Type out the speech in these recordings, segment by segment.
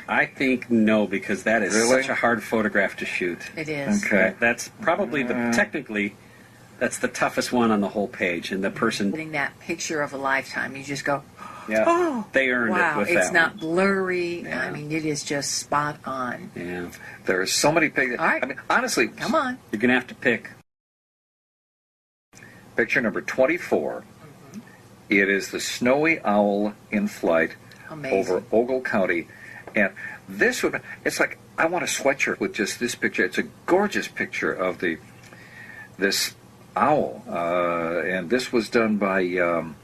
I think no, because that is such a hard photograph to shoot. It is. Okay. That's probably technically, that's the toughest one on the whole page. And the person getting that picture of a lifetime, you just go, yeah, oh, they earned wow, it with that. It's not blurry. Yeah. I mean, it is just spot on. Yeah. There are so many pictures. All right. I mean, honestly, Come on. You're going to have to pick. Picture number 24. It is the snowy owl in flight Amazing. over Ogle County. And this would, it's like, I want a sweatshirt with just this picture. It's a gorgeous picture of this owl. And this was done by, it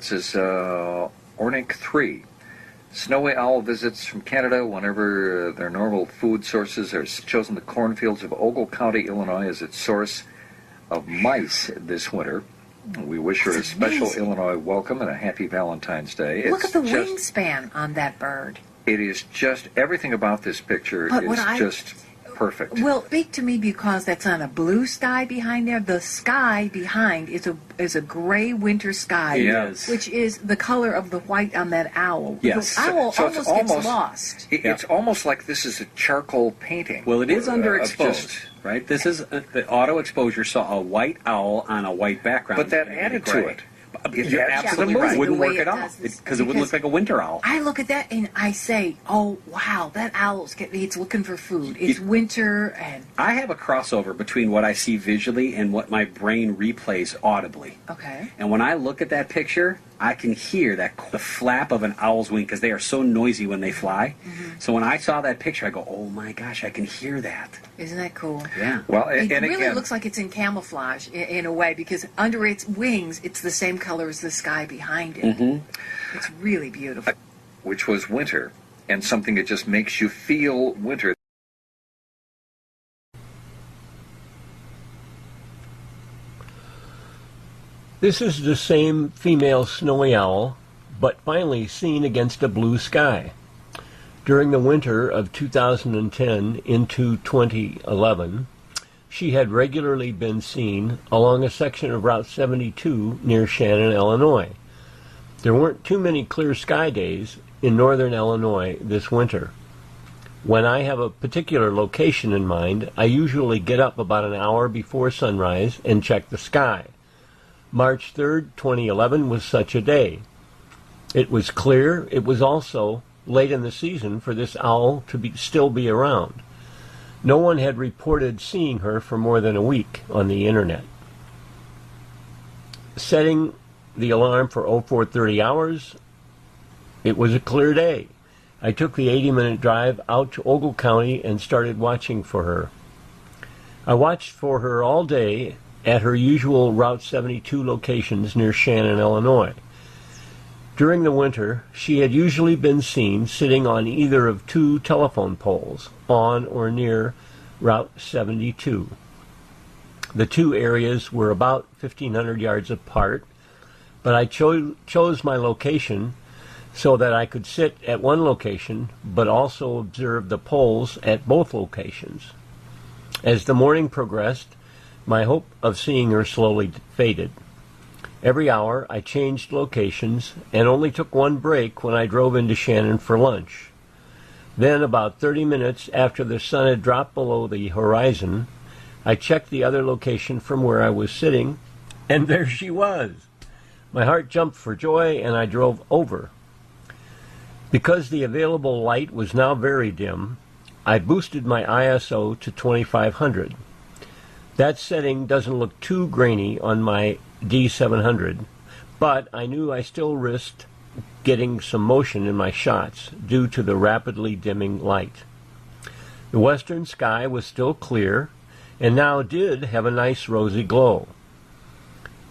says, Ornick 3. Snowy owl visits from Canada whenever their normal food sources are chosen. The cornfields of Ogle County, Illinois, as its source of mice this winter. We wish her a special Illinois welcome and a happy Valentine's Day. Look at the wingspan on that bird. It is just, everything about this picture is just perfect. Well, speak to me, because that's on a blue sky behind there. The sky behind is a gray winter sky, Yes. which is the color of the white on that owl. Yes. The owl So it's almost gets lost. It's almost like this is a charcoal painting. Well, it is underexposed, just- right? This is the auto exposure saw a white owl on a white background. But that added to it. You're absolutely the right. movie. It wouldn't The way work it at all does this, because it would look like a winter owl. I look at that and I say, oh, wow, that owl's it's looking for food. It's winter, and... I have a crossover between what I see visually and what my brain replays audibly. Okay. And when I look at that picture, I can hear the flap of an owl's wing, because they are so noisy when they fly. Mm-hmm. So when I saw that picture, I go, oh my gosh, I can hear that. Isn't that cool? Yeah. Well, It and really again, looks like it's in camouflage in a way, because under its wings, it's the same color as the sky behind it. Mm-hmm. It's really beautiful. which was winter, and something that just makes you feel winter. This is the same female snowy owl, but finally seen against a blue sky. During the winter of 2010 into 2011, she had regularly been seen along a section of Route 72 near Shannon, Illinois. There weren't too many clear sky days in northern Illinois this winter. When I have a particular location in mind, I usually get up about an hour before sunrise and check the sky. March 3rd, 2011 was such a day. It was clear. It was also late in the season for this owl to still be around. No one had reported seeing her for more than a week on the internet. Setting the alarm for 0430 hours, it was a clear day. I took the 80-minute drive out to Ogle County and started watching for her. I watched for her all day at her usual Route 72 locations near Shannon, Illinois. During the winter, she had usually been seen sitting on either of two telephone poles on or near Route 72. The two areas were about 1,500 yards apart, but I chose my location so that I could sit at one location but also observe the poles at both locations. As the morning progressed, my hope of seeing her slowly faded. Every hour I changed locations and only took one break when I drove into Shannon for lunch. Then, about 30 minutes after the sun had dropped below the horizon, I checked the other location from where I was sitting, and there she was. My heart jumped for joy, and I drove over. Because the available light was now very dim, I boosted my ISO to 2500. That setting doesn't look too grainy on my D700, but I knew I still risked getting some motion in my shots due to the rapidly dimming light. The western sky was still clear and now did have a nice rosy glow.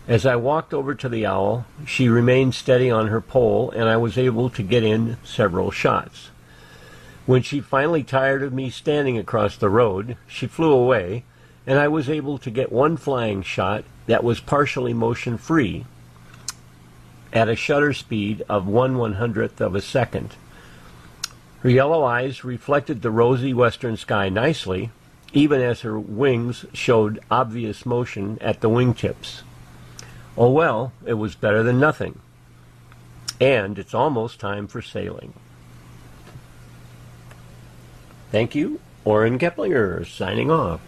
As I walked over to the owl, she remained steady on her pole and I was able to get in several shots. When she finally tired of me standing across the road, she flew away, and I was able to get one flying shot that was partially motion-free at a shutter speed of 1/100th of a second. Her yellow eyes reflected the rosy western sky nicely, even as her wings showed obvious motion at the wingtips. Oh well, it was better than nothing. And it's almost time for sailing. Thank you. Oren Keplinger signing off.